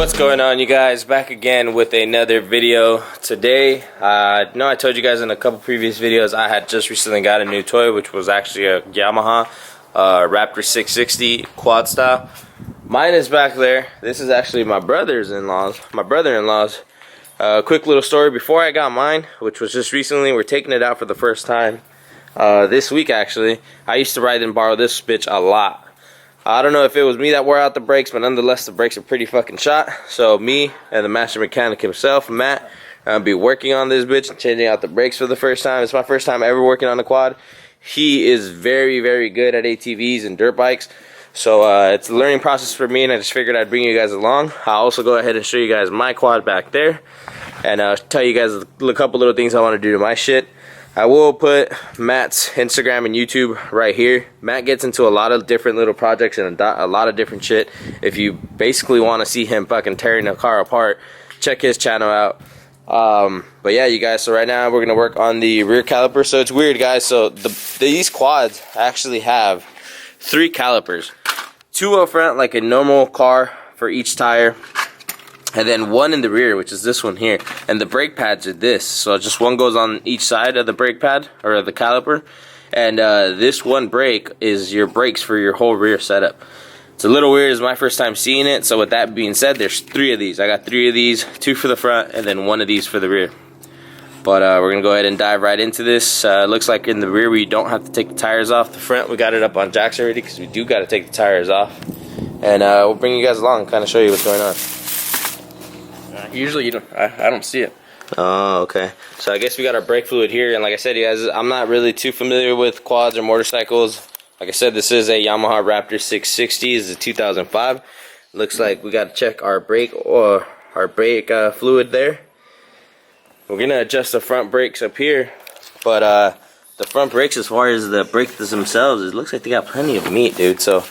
What's going on, you guys? Back again with another video today. I told you guys in a couple previous videos I had just recently got a new toy, which was actually a Yamaha Raptor 660 quad style. Mine is back there. This is actually my brother-in-law's. Quick little story before I got mine, which was just recently. We're taking it out for the first time this week actually. I used to ride and borrow this bitch a lot. I don't know if it was me that wore out the brakes, but nonetheless the brakes are pretty fucking shot. So me and the master mechanic himself, Matt, I'll be working on this bitch and changing out the brakes for the first time. It's my first time ever working on the quad. He is very, very good at ATVs and dirt bikes. So it's a learning process for me, and I just figured I'd bring you guys along. I'll also go ahead and show you guys my quad back there, and tell you guys a couple little things I want to do to my shit. I will put Matt's Instagram and YouTube right here. Matt gets into a lot of different little projects and a lot of different shit. If you basically want to see him fucking tearing a car apart, check his channel out. But yeah, you guys, so right now we're gonna work on the rear caliper. So it's weird, guys, so these quads actually have 3 calipers, 2 up front like a normal car for each tire, and then 1 in the rear, which is this one here. And the brake pads are this, so just one goes on each side of the brake pad or the caliper, and this one brake is your brakes for your whole rear setup. It's a little weird. It's my first time seeing it. So with that being said, there's 3 of these. I got 3 of these, 2 for the front and then 1 of these for the rear. But we're gonna go ahead and dive right into this. Looks like in the rear we don't have to take the tires off. The front we got it up on jacks already because we do got to take the tires off. And we'll bring you guys along and kind of show you what's going on. Usually you don't, I don't see it. Oh, okay. So I guess we got our brake fluid here, and like I said, you guys, I'm not really too familiar with quads or motorcycles. Like I said, this is a Yamaha Raptor 660. This is a 2005. Looks like we got to check our brake fluid there. We're gonna adjust the front brakes up here, but the front brakes, as far as the brakes themselves, it looks like they got plenty of meat, dude. So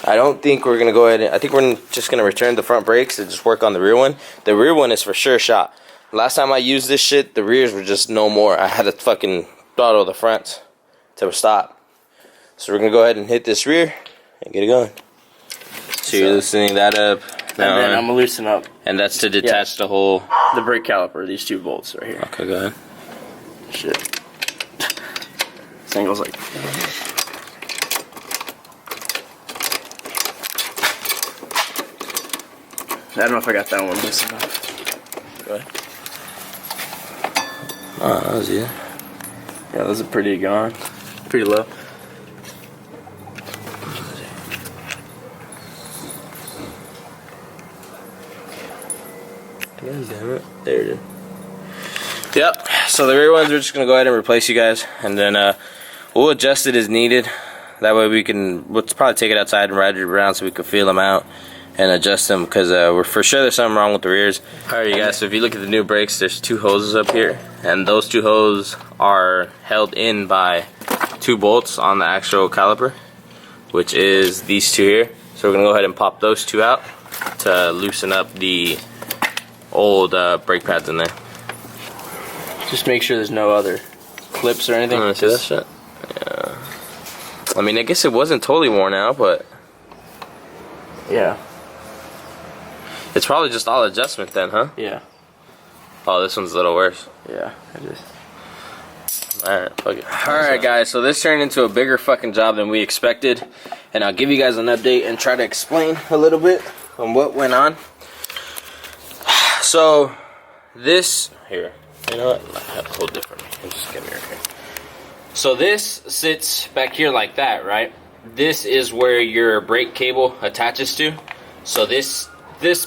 I don't think we're gonna go ahead and, I think we're just gonna return the front brakes and just work on the rear one. The rear one is for sure shot. Last time I used this shit, the rears were just no more. I had to fucking throttle the fronts to stop. So we're gonna go ahead and hit this rear and get it going. So you're loosening that up. And then I'm gonna loosen up. And that's to detach the whole... the brake caliper, these 2 bolts right here. Okay, go ahead. Shit. This thing goes like... I don't know if I got that one loose enough. Go ahead. Oh, that was easy. Yeah, those are pretty gone. Pretty low. God damn it. There it is. Yep. So the rear ones we're just going to go ahead and replace, you guys. And then we'll adjust it as needed. That way we'll probably take it outside and ride it around so we can feel them out and adjust them, because we're for sure there's something wrong with the rears. Alright, you guys, so if you look at the new brakes, there's 2 hoses up here, and those 2 hoses are held in by 2 bolts on the actual caliper, which is these 2 here. So we're gonna go ahead and pop those 2 out to loosen up the old brake pads in there. Just make sure there's no other clips or anything. See that shit? Yeah. I mean, I guess it wasn't totally worn out, but yeah. It's probably just all adjustment then, huh? Yeah. Oh, this one's a little worse. Yeah, it is. Alright, fuck it. Alright, guys, so this turned into a bigger fucking job than we expected. And I'll give you guys an update and try to explain a little bit on what went on. So, this... Here. You know what? I have to hold differently. Just get me right here. So this sits back here like that, right? This is where your brake cable attaches to. So this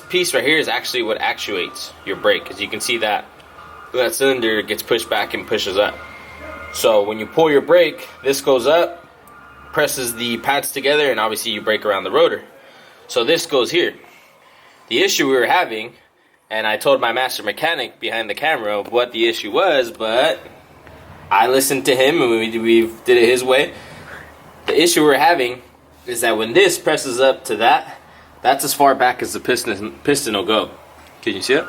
piece right here is actually what actuates your brake. As you can see, that cylinder gets pushed back and pushes up. So when you pull your brake, this goes up, presses the pads together, and obviously you brake around the rotor. So this goes here. The issue we were having, and I told my master mechanic behind the camera what the issue was, but I listened to him and we did it his way. The issue we're having is that when this presses up to that, that's as far back as the piston will go. Can you see it?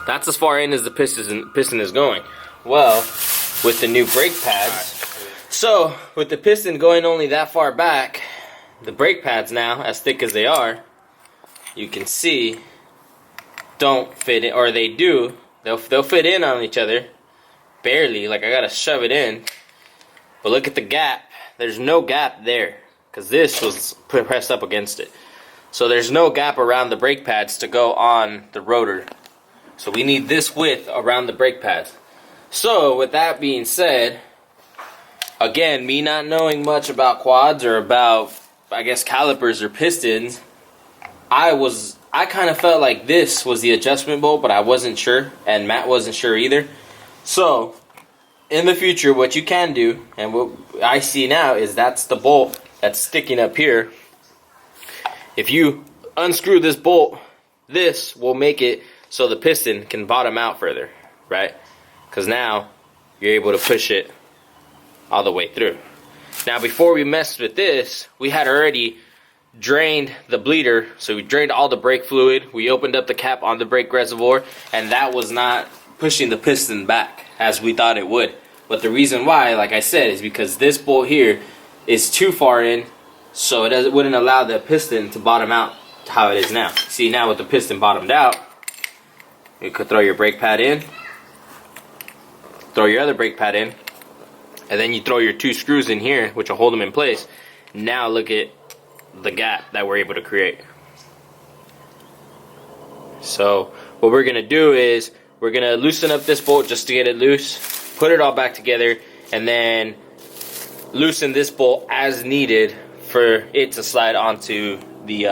That's as far in as the piston is going. Well, with the new brake pads, so with the piston going only that far back, the brake pads now, as thick as they are, you can see don't fit in, or they do. They'll fit in on each other, barely. Like I gotta shove it in. But look at the gap. There's no gap there, because this was pressed up against it. So there's no gap around the brake pads to go on the rotor. So we need this width around the brake pads. So with that being said, again, me not knowing much about quads or about, I guess, calipers or pistons, I kind of felt like this was the adjustment bolt, but I wasn't sure, and Matt wasn't sure either. So in the future, what you can do, and what I see now, is that's the bolt that's sticking up here. If you unscrew this bolt, this will make it so the piston can bottom out further, right? Because now you're able to push it all the way through. Now before we messed with this, we had already drained the bleeder, so we drained all the brake fluid, we opened up the cap on the brake reservoir, and that was not pushing the piston back as we thought it would. But the reason why, like I said, is because this bolt here is too far in, so it wouldn't allow the piston to bottom out to how it is now. See, now with the piston bottomed out, you could throw your brake pad in, throw your other brake pad in, and then you throw your 2 screws in here, which will hold them in place. Now look at the gap that we're able to create. So what we're gonna do is we're gonna loosen up this bolt just to get it loose, put it all back together, and then loosen this bolt as needed for it to slide onto the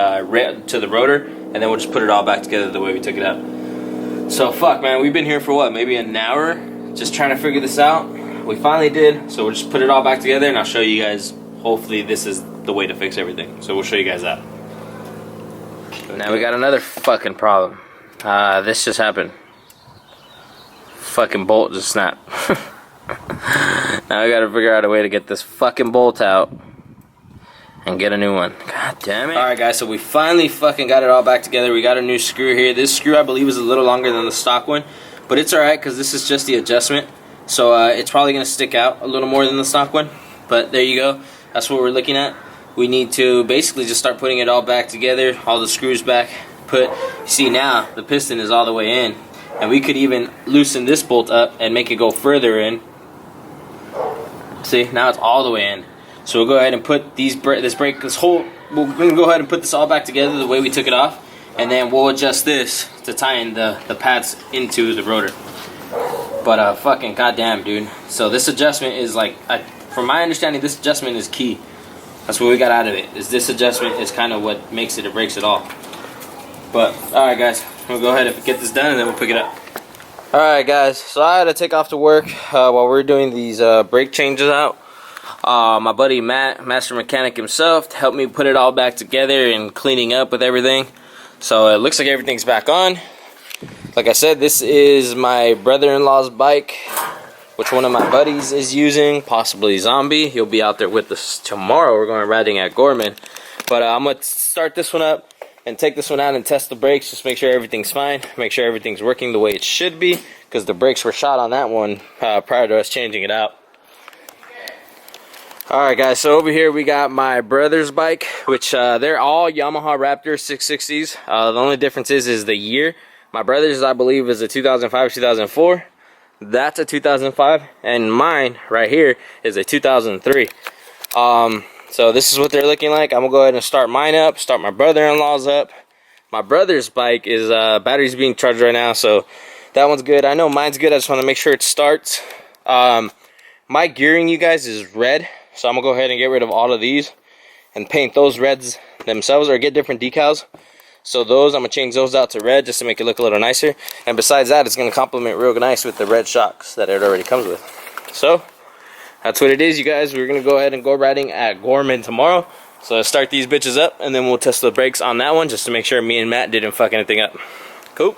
rotor, and then we'll just put it all back together the way we took it out. So fuck, man, we've been here for what, maybe an hour just trying to figure this out. We finally did, so we'll just put it all back together, and I'll show you guys. Hopefully this is the way to fix everything, so we'll show you guys that. Now we got another fucking problem. This just happened. Fucking bolt just snapped. Now I gotta figure out a way to get this fucking bolt out and get a new one. God damn it. Alright guys, so we finally fucking got it all back together. We got a new screw here. This screw I believe is a little longer than the stock one, but it's alright because this is just the adjustment. So it's probably gonna stick out a little more than the stock one. But there you go. That's what we're looking at. We need to basically just start putting it all back together, all the screws back. See, now the piston is all the way in, and we could even loosen this bolt up and make it go further in. See, now it's all the way in. So we'll go ahead and put we're gonna go ahead and put this all back together the way we took it off, and then we'll adjust this to tie in the pads into the rotor. But fucking goddamn, dude. So this adjustment is like, from my understanding, this adjustment is key. That's what we got out of it. Is this adjustment is kind of what makes it or breaks it all. But alright guys, we'll go ahead and get this done and then we'll pick it up. Alright guys, so I had to take off to work while we're doing these brake changes out. My buddy Matt, master mechanic himself, helped me put it all back together and cleaning up with everything. So it looks like everything's back on. Like I said, this is my brother-in-law's bike, which one of my buddies is using, possibly Zombie. He'll be out there with us tomorrow. We're going riding at Gorman. But I'm going to start this one up and take this one out and test the brakes. Just make sure everything's fine. Make sure everything's working the way it should be, because the brakes were shot on that one prior to us changing it out. Alright guys, so over here we got my brother's bike, which they're all Yamaha Raptor 660s. The only difference is the year. My brother's, I believe, is a 2005, 2004. That's a 2005, and mine right here is a 2003. So this is what they're looking like. I'm gonna go ahead and start mine up, start my brother-in-law's up. My brother's bike is battery's being charged right now, so that one's good. I know mine's good. I just want to make sure it starts. My gearing, you guys, is red, so I'm gonna go ahead and get rid of all of these and paint those reds themselves, or get different decals. So those, I'm going to change those out to red just to make it look a little nicer. And besides that, it's going to complement real nice with the red shocks that it already comes with. So that's what it is, you guys. We're going to go ahead and go riding at Gorman tomorrow. So let's start these bitches up, and then we'll test the brakes on that one just to make sure me and Matt didn't fuck anything up. Cool.